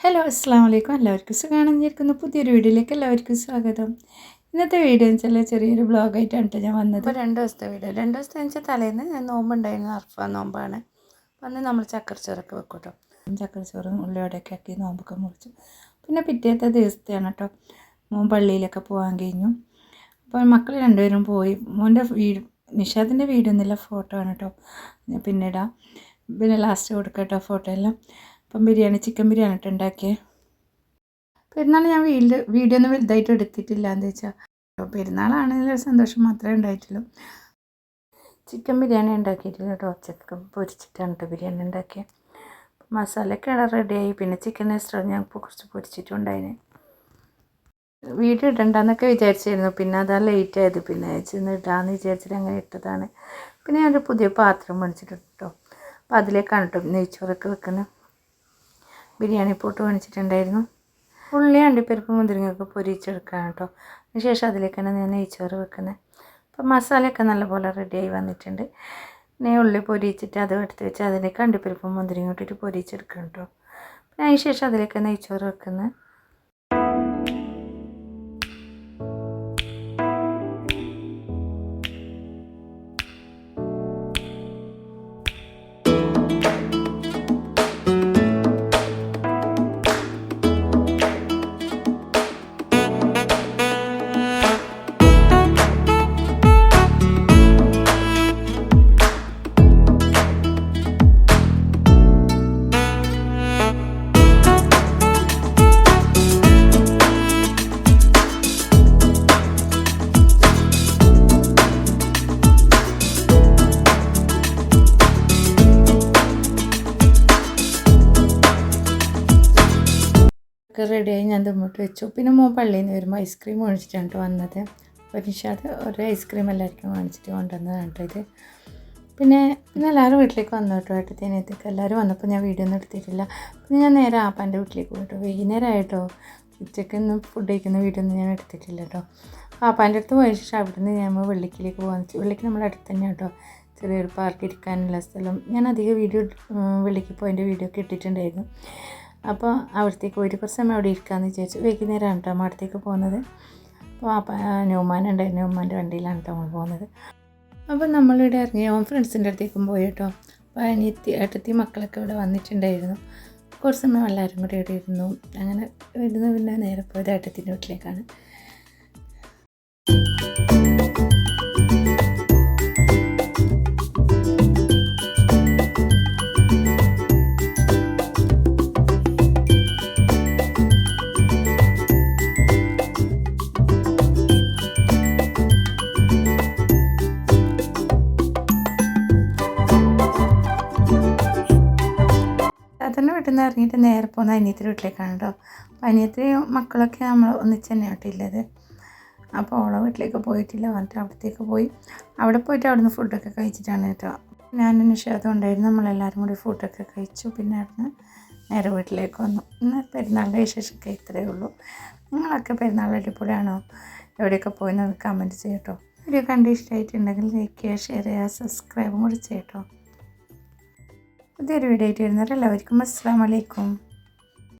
Hello അസ്സാം വലൈക്കും. എല്ലാവർക്കും സുഖമാണെന്നിരിക്കുന്ന പുതിയൊരു വീഡിയോയിലേക്ക് എല്ലാവർക്കും സ്വാഗതം. ഇന്നത്തെ വീഡിയോ എന്ന് വെച്ചാൽ ചെറിയൊരു ബ്ലോഗായിട്ടാണ് കേട്ടോ ഞാൻ വന്നത്. അപ്പോൾ 2 ദിവസത്തെ വീഡിയോ. 2 ദിവസത്തെ വെച്ചാൽ തലേന്ന് നോമ്പുണ്ടായിരുന്നു, അർഫ നോമ്പാണ്. അപ്പോൾ അന്ന് നമ്മൾ ചക്കരച്ചോറൊക്കെ വെക്കും കേട്ടോ. ചക്കരച്ചോറും ഉള്ളിയോടെയൊക്കെ ആക്കി നോമ്പൊക്കെ മുറിച്ചു. പിന്നെ പിറ്റേത്തെ ദിവസത്തെയാണ് കേട്ടോ മോൻ പള്ളിയിലൊക്കെ പോകാൻ കഴിഞ്ഞു. അപ്പോൾ മക്കൾ രണ്ടുപേരും പോയി. മോൻ്റെ നിഷാദിൻ്റെ വീഡിയോന്നില്ല, ഫോട്ടോ ആണ് കേട്ടോ പിന്നെ ഇടാം. പിന്നെ ലാസ്റ്റ് കൊടുക്കാം കേട്ടോ ഫോട്ടോ എല്ലാം. അപ്പം ചിക്കൻ ബിരിയാണി ഇട്ട് ഉണ്ടാക്കിയത്. പെരുന്നാൾ ഞാൻ വീഡിയോ ഒന്നും വലുതായിട്ട് എടുത്തിട്ടില്ല. എന്താ വെച്ചാൽ പെരുന്നാളാണെങ്കിലും സന്തോഷം മാത്രമേ ഉണ്ടായിട്ടുള്ളൂ. ചിക്കൻ ബിരിയാണി ഉണ്ടാക്കിയിട്ടില്ല കേട്ടോ. ചിക്കൻ പൊരിച്ചിട്ടാണ് കേട്ടോ ബിരിയാണി ഉണ്ടാക്കിയത്. മസാലയൊക്കെ റെഡിയായി. പിന്നെ ചിക്കൻ എക്സ്ട്രാ ഞാൻ കുറച്ച് പൊരിച്ചിട്ടുണ്ടായിന്. വീഡിയോ ഇടണ്ടെന്നൊക്കെ വിചാരിച്ചിരുന്നു. പിന്നെ അതാ ലേറ്റ് ആയത്. പിന്നെ ചെന്ന് ഇടാമെന്ന് വിചാരിച്ചിട്ട് അങ്ങനെ ഇട്ടതാണ്. പിന്നെ ഞാനൊരു പുതിയ പാത്രം മേടിച്ചിട്ടുണ്ട് കേട്ടോ. അപ്പോൾ അതിലേക്കാണ് കേട്ടോ നെയ്ച്ചോറൊക്കെ വെക്കുന്നത്. ബിരിയാണി പോട്ട് മേടിച്ചിട്ടുണ്ടായിരുന്നു. ഉള്ളി അണ്ടിപ്പരിപ്പ് മുന്തിരിങ്ങയൊക്കെ പൊരിച്ചെടുക്കുകയാണ് കേട്ടോ. അതിനുശേഷം അതിലേക്കാണ് ഞാൻ നെയ്ച്ചോറ് വെക്കുന്നത്. അപ്പോൾ മസാലയൊക്കെ നല്ലപോലെ റെഡിയായി വന്നിട്ടുണ്ട്. പിന്നെ ഉള്ളി പൊരിച്ചിട്ട് അത് എടുത്ത് വെച്ച് അതിലേക്ക് അണ്ടിപ്പരിപ്പും മുന്തിരിങ്ങ ഇട്ടിട്ട് പൊരിച്ചെടുക്കണം കേട്ടോ. പിന്നെ അതിന് ശേഷം അതിലേക്ക് നെയ്ച്ചോറ് വെക്കുന്നത്. ഒക്കെ റെഡിയായി ഞാൻ ദമ്മിട്ട് വെച്ചു. പിന്നെ മോൻ പള്ളിയിൽ നിന്ന് വരുമ്പോൾ ഐസ്ക്രീം മേടിച്ചിട്ടാണ് വന്നത്. അപ്പോൾ നിഷാദ് ഒരു ഐസ്ക്രീം എല്ലാവർക്കും മേടിച്ചിട്ട് കൊണ്ടുവന്നതാണ് കേട്ടോ ഇത്. പിന്നെ എല്ലാവരും വീട്ടിലേക്ക് വന്നു കേട്ടോ. ഏട്ടത്തേനത്തേക്ക് എല്ലാവരും വന്നപ്പോൾ ഞാൻ വീഡിയോ ഒന്നും എടുത്തിട്ടില്ല. പിന്നെ ഞാൻ നേരെ ആപ്പാൻ്റെ വീട്ടിലേക്ക് പോയിട്ടോ. വൈകുന്നേരമായിട്ടോ. ഉച്ചയ്ക്കൊന്നും ഫുഡ് കഴിക്കുന്ന വീഡിയോ ഒന്നും ഞാൻ എടുത്തിട്ടില്ല കേട്ടോ. ആപ്പാൻ്റെ അടുത്ത് പോയ ശേഷം അവിടുന്ന് ഞാൻ വെള്ളിക്കിലേക്ക് പോകാൻ വെച്ചു. വെള്ളിക്ക് നമ്മുടെ അടുത്ത് തന്നെയാണ് കേട്ടോ ചെറിയൊരു പാർക്ക് ഇരിക്കാനുള്ള സ്ഥലം. ഞാൻ അധികം വെള്ളിക്ക് പോയതിൻ്റെ വീഡിയോ ഒക്കെ ഇട്ടിട്ടുണ്ടായിരുന്നു. അപ്പോൾ അവിടത്തേക്ക് പോയിട്ട് കുറച്ച് സമയം അവിടെ ഇരിക്കാമെന്ന് വിചാരിച്ചു. വൈകുന്നേരമാണ് കേട്ടോ നമ്മൾ അടുത്തേക്ക് പോകുന്നത്. അപ്പോൾ ന്യൂമാനുണ്ടായിരുന്നു. ന്യൂമാൻ്റെ വണ്ടിയിലാണ് കേട്ടോ നമ്മൾ പോകുന്നത്. അപ്പോൾ നമ്മളിവിടെ ഇറങ്ങി ഓൻ ഫ്രണ്ട്സിൻ്റെ അടുത്തേക്കും പോയി കേട്ടോ. അപ്പോൾ ഏട്ടത്തി മക്കളൊക്കെ ഇവിടെ വന്നിട്ടുണ്ടായിരുന്നു. കുറച്ച് സമയം എല്ലാവരും കൂടി ഇവിടെ ഇരുന്നു. അങ്ങനെ ഇരുന്ന് പിന്നെ നേരെ പോയത് ഏട്ടത്തിൻ്റെ വീട്ടിലേക്കാണ്. അതിന് വീട്ടിൽ നിന്ന് ഇറങ്ങിയിട്ട് നേരെ പോകുന്ന അനിയത്തിൻ്റെ വീട്ടിലേക്കാണ് കേട്ടോ. അപ്പോൾ അനിയത്തിയും മക്കളൊക്കെ നമ്മൾ ഒന്നിച്ച് തന്നെയാണ് ഉള്ളത്. അപ്പോൾ ഓളെ വീട്ടിലേക്ക് പോയിട്ടില്ല. വന്നിട്ട് അവിടത്തേക്ക് പോയി. അവിടെ പോയിട്ട് അവിടുന്ന് ഫുഡൊക്കെ കഴിച്ചിട്ടാണ് കേട്ടോ. ഞാനും നിഷാദും ഉണ്ടായിരുന്നു. നമ്മളെല്ലാവരും കൂടി ഫുഡൊക്കെ കഴിച്ചു. പിന്നെ അവിടുന്ന് നേരെ വീട്ടിലേക്ക് വന്നു. എന്നാൽ പെരുന്നാളിൻ്റെ വിശേഷമൊക്കെ ഇത്രയേ ഉള്ളൂ. നിങ്ങളൊക്കെ പെരുന്നാൾ അടിപൊളിയാണോ? എവിടെയൊക്കെ പോയെന്ന് കമൻറ്റ് ചെയ്യട്ടോ. വീഡിയോ കണ്ട് ഇഷ്ടമായിട്ടുണ്ടെങ്കിൽ ലൈക്ക് ചെയ്യുക, ഷെയർ ചെയ്യുക, സബ്സ്ക്രൈബും കൂടി ചെയ്യട്ടോ. പുതിയൊരു വീഡിയോ ആയിട്ട് വരുന്നവരെല്ലാവർക്കും അസ്സലാമു അലൈക്കും.